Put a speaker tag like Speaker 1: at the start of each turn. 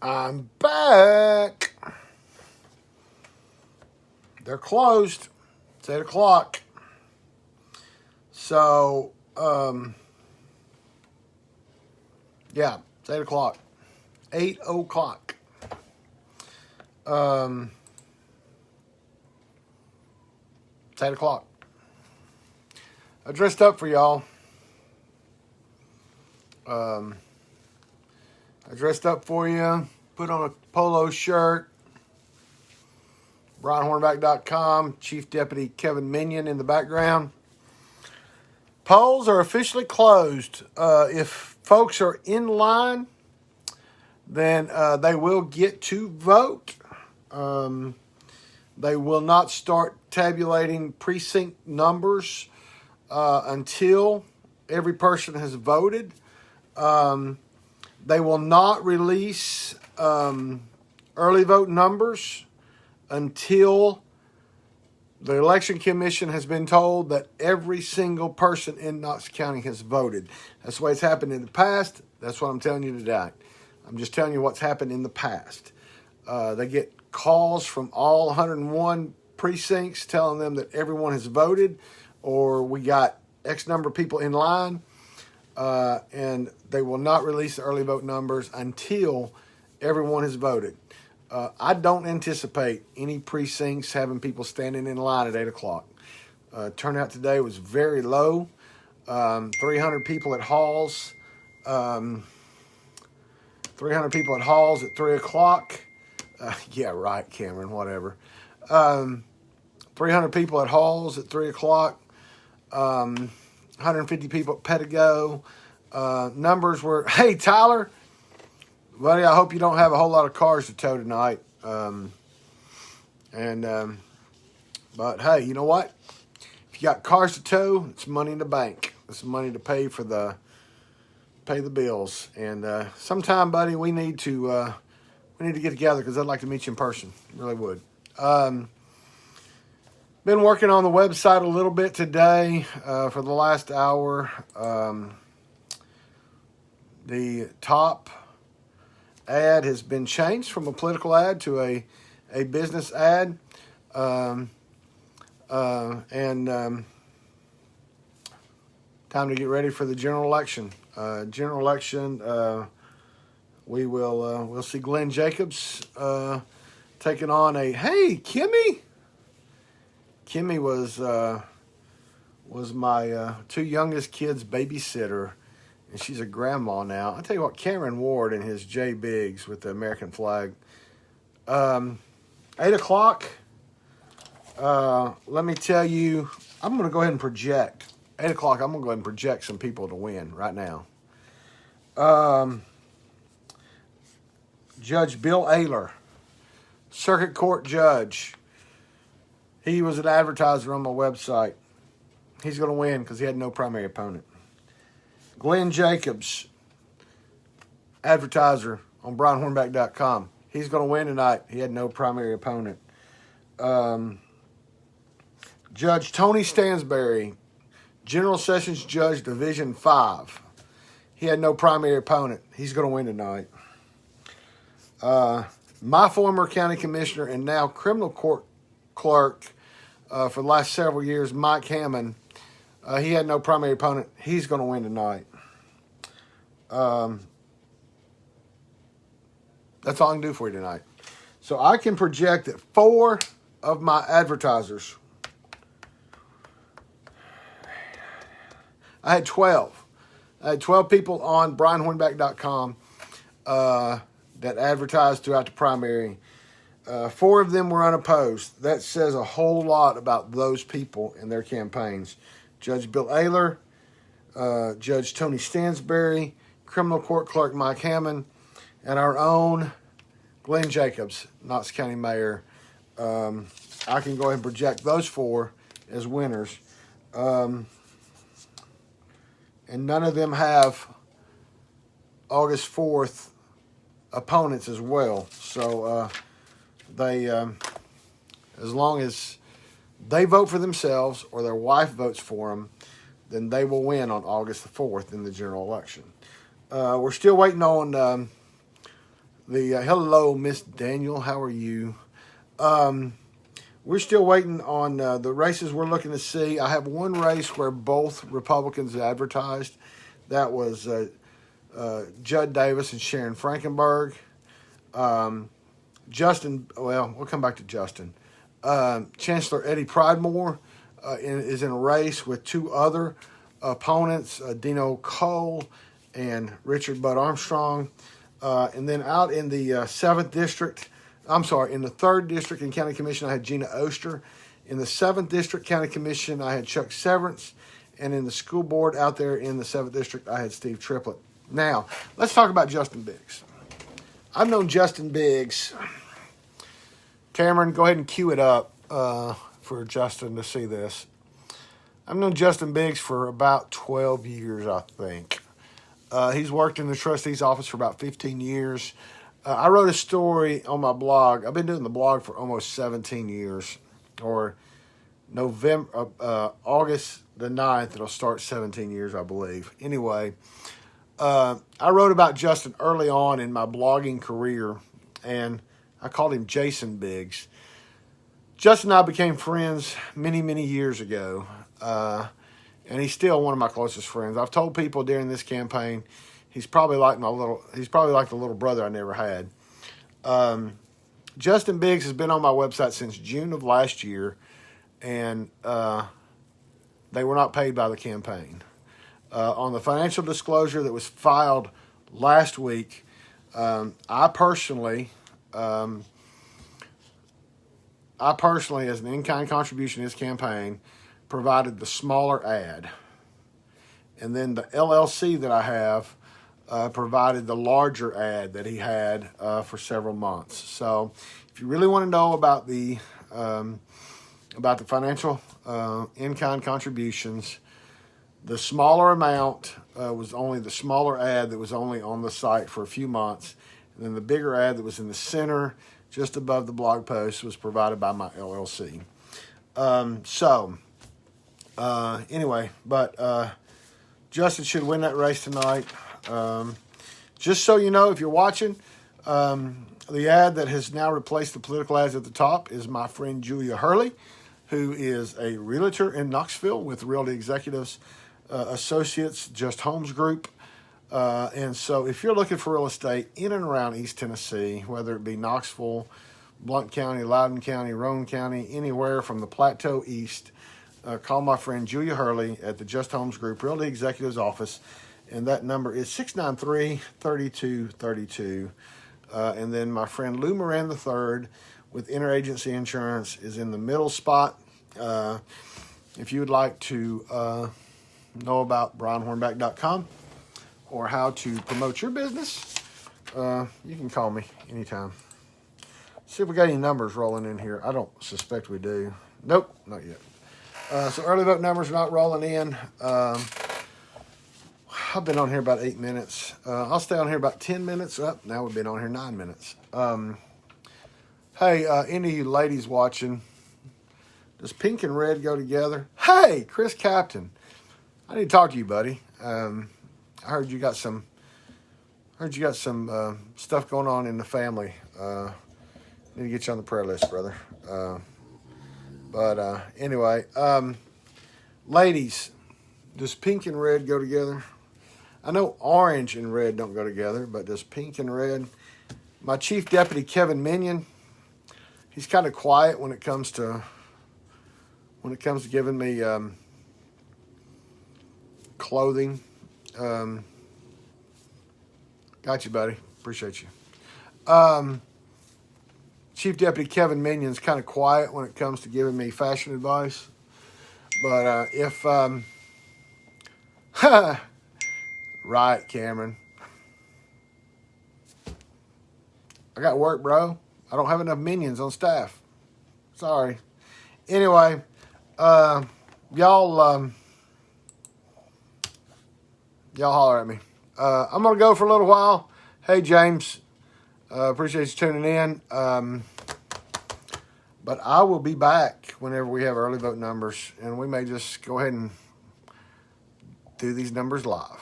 Speaker 1: I'm back. They're closed. It's 8 o'clock. So, yeah, it's 8 o'clock. 8 o'clock. It's 8 o'clock. I dressed up for y'all. I dressed up for you. Put on a polo shirt. BrianHornback.com. Chief Deputy Kevin Minion in the background. Polls are officially closed. If folks are in line, then they will get to vote. They will not start tabulating precinct numbers until every person has voted. They will not release early vote numbers until the Election Commission has been told that every single person in Knox County has voted. That's the way it's happened in the past. That's what I'm telling you today. I'm just telling you what's happened in the past. They get calls from all 101 precincts telling them that everyone has voted, or we got X number of people in line, and they will not release the early vote numbers until everyone has voted. I don't anticipate any precincts having people standing in line at 8 o'clock. Turnout today was very low. 300 people at Halls. 300 people at Halls at 3 o'clock. Yeah, right, Cameron, whatever. 300 people at Halls at 3 o'clock. 150 people at Pedigo. Numbers were, hey, Tyler, buddy, I hope you don't have a whole lot of cars to tow tonight. But hey, you know what? If you got cars to tow, it's money in the bank. It's money to pay the bills. And sometime, buddy, we need to get together because I'd like to meet you in person. Really would. Been working on the website a little bit today for the last hour. The top ad has been changed from a political ad to a business ad. Time to get ready for the general election. We'll see Glenn Jacobs taking on hey, Kimmy. Kimmy was my two youngest kids' babysitter, and she's a grandma now. I'll tell you what, Cameron Ward and his J Biggs with the American flag. 8 o'clock. Let me tell you, I'm going to go ahead and project. 8 o'clock, I'm going to go ahead and project some people to win right now. Judge Bill Ayler, Circuit Court Judge. He was an advertiser on my website. He's going to win because he had no primary opponent. Glenn Jacobs, advertiser on BrianHornback.com. He's going to win tonight. He had no primary opponent. Judge Tony Stansberry, General Sessions Judge, Division 5. He had no primary opponent. He's going to win tonight. My former county commissioner and now criminal court clerk for the last several years, Mike Hammond, he had no primary opponent. He's going to win tonight. That's all I can do for you tonight. So I can project that 4 of my advertisers, I had 12. I had 12 people on BrianHornback.com that advertised throughout the primary. 4 of them were unopposed. That says a whole lot about those people and their campaigns. Judge Bill Ayler, Judge Tony Stansberry, Criminal Court Clerk Mike Hammond, and our own Glenn Jacobs, Knox County Mayor. I can go ahead and project those 4 as winners. And none of them have August 4th opponents as well. So they, as long as they vote for themselves or their wife votes for them, then they will win on August the 4th in the general election. We're still waiting on Hello, Miss Daniel. How are you? We're still waiting on the races we're looking to see. I have one race where both Republicans advertised. That was Judd Davis and Sharon Frankenberg. Justin, well, we'll come back to Justin. Chancellor Eddie Pridemore is in a race with two other opponents, Dino Cole and Richard Bud Armstrong. And then out in the 7th District, in the 3rd District in County Commission, I had Gina Oster. In the 7th District County Commission, I had Chuck Severance. And in the school board out there in the 7th District, I had Steve Triplett. Now, let's talk about Justin Biggs. I've known Justin Biggs. Cameron, go ahead and cue it up for Justin to see this. I've known Justin Biggs for about 12 years, I think. He's worked in the trustee's office for about 15 years. I wrote a story on my blog. I've been doing the blog for almost 17 years, or August the 9th, it'll start 17 years, I believe. Anyway, I wrote about Justin early on in my blogging career, and I called him Jason Biggs. Justin and I became friends many, many years ago, and he's still one of my closest friends. I've told people during this campaign, he's probably like the little brother I never had. Justin Biggs has been on my website since June of last year, and they were not paid by the campaign. On the financial disclosure that was filed last week, I personally, as an in-kind contribution to his campaign, provided the smaller ad. And then the LLC that I have provided the larger ad that he had for several months. So if you really want to know about the financial in-kind contributions, the smaller amount was only the smaller ad that was only on the site for a few months. And then the bigger ad that was in the center, just above the blog post, was provided by my LLC. Anyway, Justin should win that race tonight. Just so you know, if you're watching, the ad that has now replaced the political ads at the top is my friend Julia Hurley, who is a realtor in Knoxville with Realty Executives Associates, Just Homes Group. And so if you're looking for real estate in and around East Tennessee, whether it be Knoxville, Blount County, Loudoun County, Roane County, anywhere from the Plateau East, call my friend Julia Hurley at the Just Homes Group Realty Executives Office, and that number is 693-3232. And then my friend Lou Moran III with Interagency Insurance is in the middle spot. If you would like to know about BrianHornback.com or how to promote your business, you can call me anytime. See if we got any numbers rolling in here. I don't suspect we do. Nope, not yet. So early vote numbers are not rolling in. I've been on here about 8 minutes. I'll stay on here about 10 minutes. Now we've been on here 9 minutes. Hey, any of you ladies watching, does pink and red go together? Hey, Chris Captain, I need to talk to you, buddy. I heard you got some stuff going on in the family. Need to get you on the prayer list, brother. But anyway, ladies, does pink and red go together? I know orange and red don't go together, but does pink and red? My Chief Deputy, Kevin Minion, he's kind of quiet when it comes to giving me clothing. Got you, buddy. Appreciate you. Chief Deputy Kevin Minion's kind of quiet when it comes to giving me fashion advice. But if... right, Cameron. I got work, bro. I don't have enough minions on staff. Sorry. Anyway, y'all holler at me. I'm going to go for a little while. Hey, James. Appreciate you tuning in. But I will be back whenever we have early vote numbers, and we may just go ahead and do these numbers live.